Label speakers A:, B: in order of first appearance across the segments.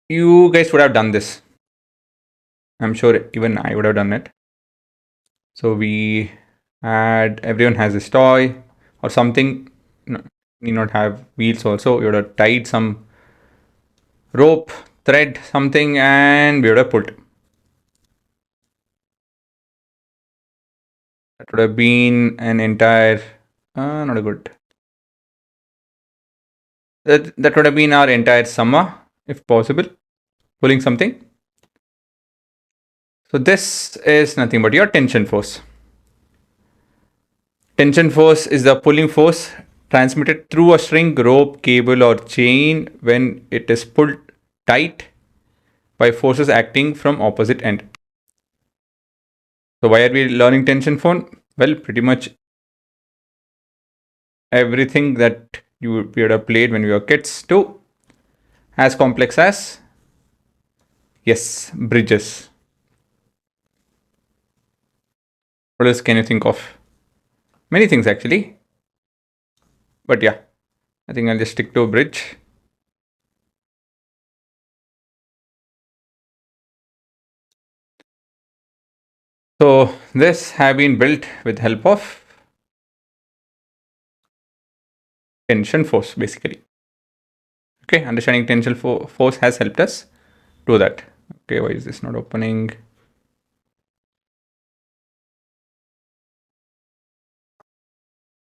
A: You guys would have done this. I'm sure even I would have done it. So we had, everyone has this toy or something. No, need not have wheels also. You would have tied some rope, thread, something, and we would have pulled. That would have been an entire, not a good. That would have been our entire summer, if possible, pulling something. So this is nothing but your tension force. Tension force is the pulling force transmitted through a string, rope, cable, or chain when it is pulled tight by forces acting from opposite end. So why are we learning tension force? Well, pretty much everything that we would have played when we were kids too. As complex as, yes, bridges. What else can you think of? Many things actually. But yeah, I think I'll just stick to a bridge. So this have been built with help of tension force basically. Okay, understanding tension force has helped us do that. Okay, why is this not opening?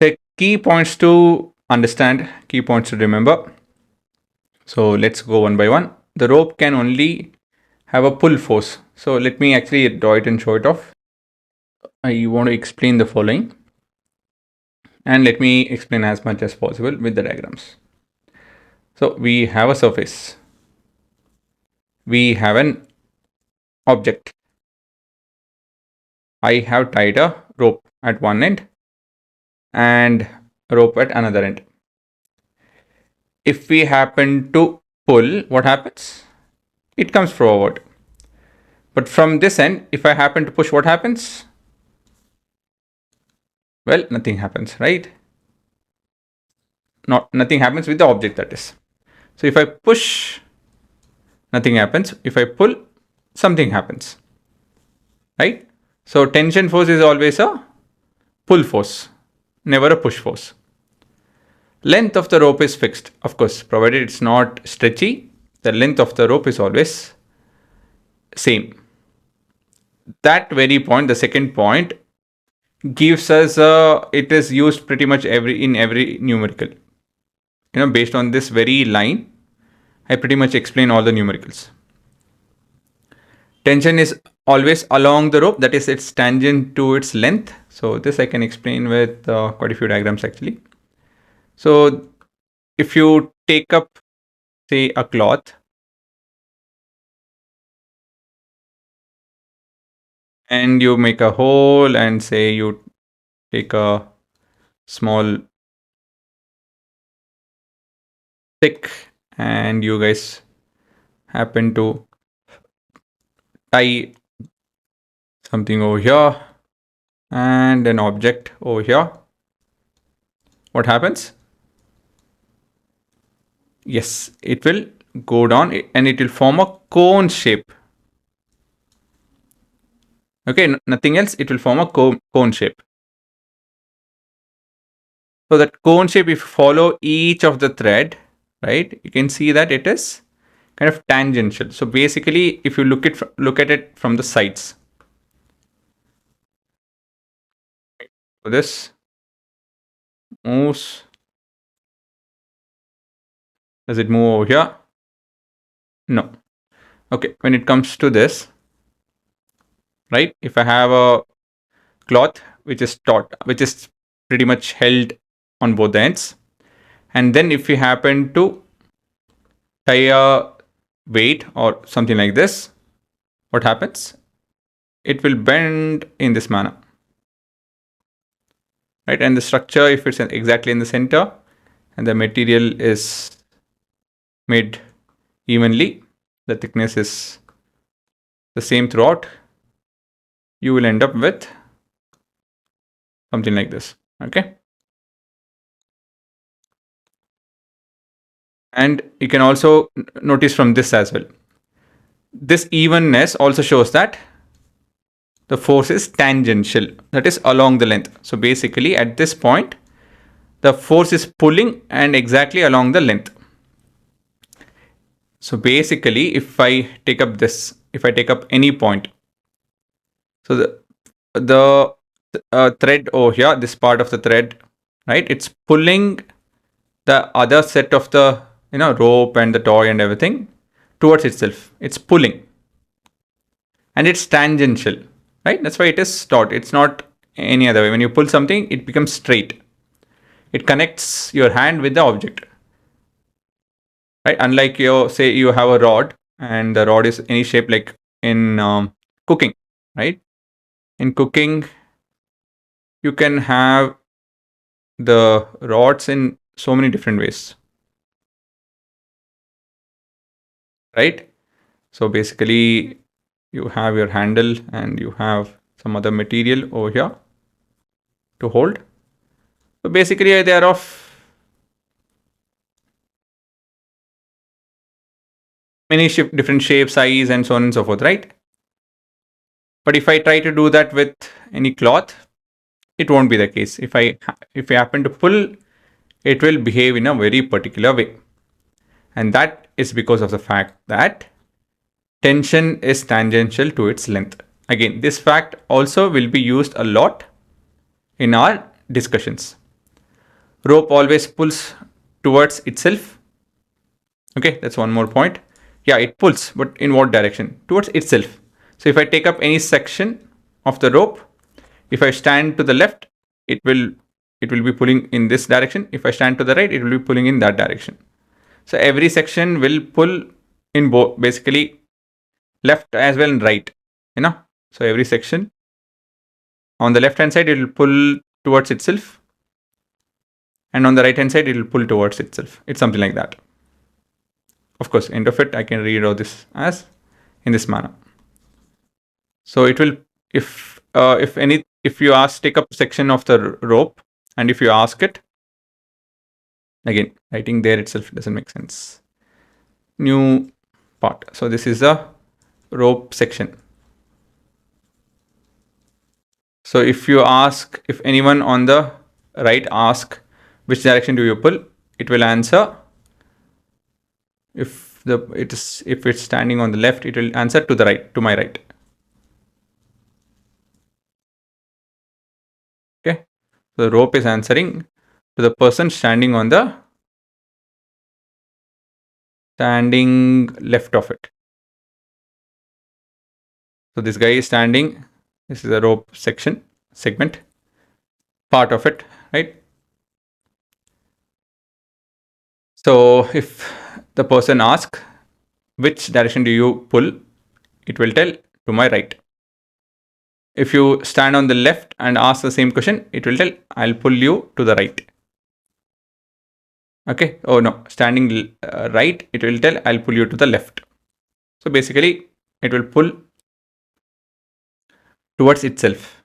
A: The key points to understand, key points to remember. So let's go one by one. The rope can only have a pull force. So let me actually draw it and show it off. I want to explain the following. And let me explain as much as possible with the diagrams. So we have a surface. We have an object. I have tied a rope at one end and a rope at another end. If we happen to pull, what happens? It comes forward. But from this end, if I happen to push, what happens? Well, nothing happens, right? Nothing happens with the object, that is. So if I push, nothing happens. If I pull, something happens, right? So tension force is always a pull force, never a push force. Length of the rope is fixed, of course, provided it's not stretchy. The length of the rope is always same. That very point, the second point, gives us it is used pretty much in every numerical. Based on this very line, I pretty much explain all the numericals. Tension is always along the rope, that is, it's tangent to its length. So this I can explain with quite a few diagrams actually. So if you take up, say, a cloth and you make a hole and say you take a small stick and you guys happen to tie something over here and an object over here, what happens? Yes, it will go down and it will form a cone shape. Okay, nothing else, it will form a cone shape. So that cone shape, if you follow each of the thread, right, you can see that it is kind of tangential. So basically, if you look at it from the sides, so this moves. Does it move over here? No. Okay, when it comes to this, right, if I have a cloth which is pretty much held on both ends, and then if we happen to tie a weight or something like this, what happens? It will bend in this manner, right? And the structure, if it's exactly in the center and the material is made evenly, the thickness is the same throughout, you will end up with something like this. Okay, and you can also notice from this as well. this evenness also shows that the force is tangential, that is along the length. So basically at this point, the force is pulling and exactly along the length. So basically, if I take up any point, so the thread over here, this part of the thread, right? It's pulling the other set of the rope and the toy and everything towards itself. It's pulling, and it's tangential, right? That's why it is taut. It's not any other way. When you pull something, it becomes straight. It connects your hand with the object, right? Unlike you have a rod, and the rod is any shape, like in cooking, right? In cooking, you can have the rods in so many different ways, right? So basically, you have your handle and you have some other material over here to hold. So basically, they are of many different shapes, size, and so on and so forth, right? But if I try to do that with any cloth, it won't be the case. If I happen to pull, it will behave in a very particular way, and that is because of the fact that tension is tangential to its length. Again, this fact also will be used a lot in our discussions. Rope always pulls towards itself. Okay, that's one more point. Yeah, it pulls, but in what direction? Towards itself. So if I take up any section of the rope, if I stand to the left, it will be pulling in this direction. If I stand to the right, it will be pulling in that direction. So every section will pull in both, basically left as well and right. So every section on the left hand side, it will pull towards itself, and on the right hand side, it will pull towards itself. It's something like that. Of course, end of it, I can read all this as in this manner. So it will, if you take up a section of the rope, and if you ask it, again, writing there itself doesn't make sense. New part. So this is a rope section. So if anyone on the right ask which direction do you pull, it will answer. If it's standing on the left, it will answer to the right, to my right. Okay, so the rope is answering to the person standing left of it. So this guy is standing. This is a rope segment, part of it, right? So if the person asks, which direction do you pull? It will tell to my right. If you stand on the left and ask the same question, it will tell I'll pull you to the right. Okay. Oh no, standing right, it will tell I'll pull you to the left. So basically, it will pull towards itself.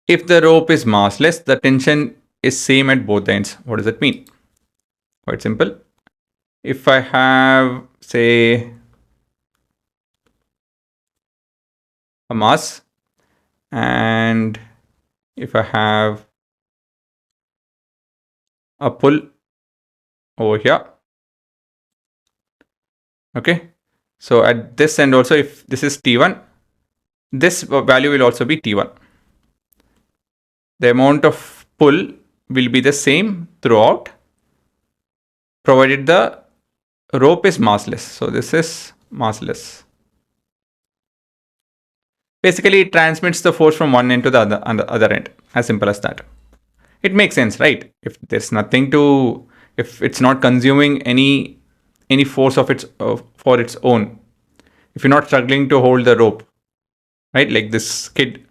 A: If the rope is massless, the tension is same at both ends. What does that mean? Quite simple. If I have, say, a mass, and if I have a pull over here, okay, so at this end also, if this is T1, this value will also be T1. The amount of pull will be the same throughout, provided the rope is massless. So this is massless. Basically, it transmits the force from one end to the other end. As simple as that. It makes sense, right? If there's nothing to, if it's not consuming any force of its for its own, if you're not struggling to hold the rope, right? Like this kid,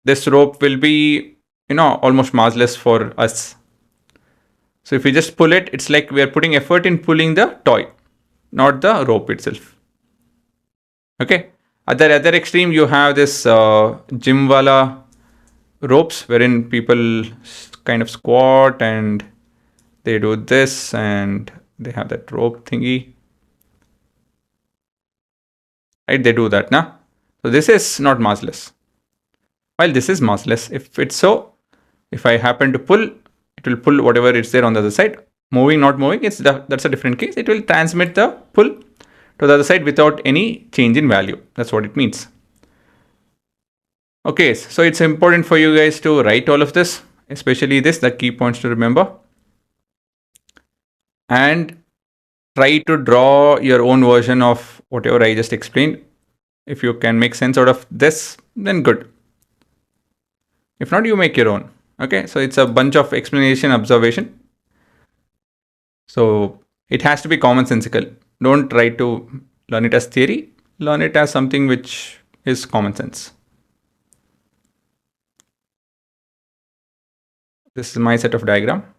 A: this rope will be almost massless for us. So if we just pull it, it's like we are putting effort in pulling the toy, not the rope itself. Okay. At the other extreme, you have this gym wala ropes wherein people kind of squat and they do this and they have that rope thingy. right? They do that now. So this is not massless. While this is massless, if it's so, if I happen to pull, it will pull whatever is there on the other side. Moving, not moving, that's a different case. It will transmit the pull to the other side without any change in value. That's what it means. Okay, so it's important for you guys to write all of this, especially this, the key points to remember. And try to draw your own version of whatever I just explained. If you can make sense out of this, then good. If not, you make your own. Okay, so it's a bunch of explanation, observation. So it has to be commonsensical. Don't try to learn it as theory. Learn it as something which is common sense. This is my set of diagram.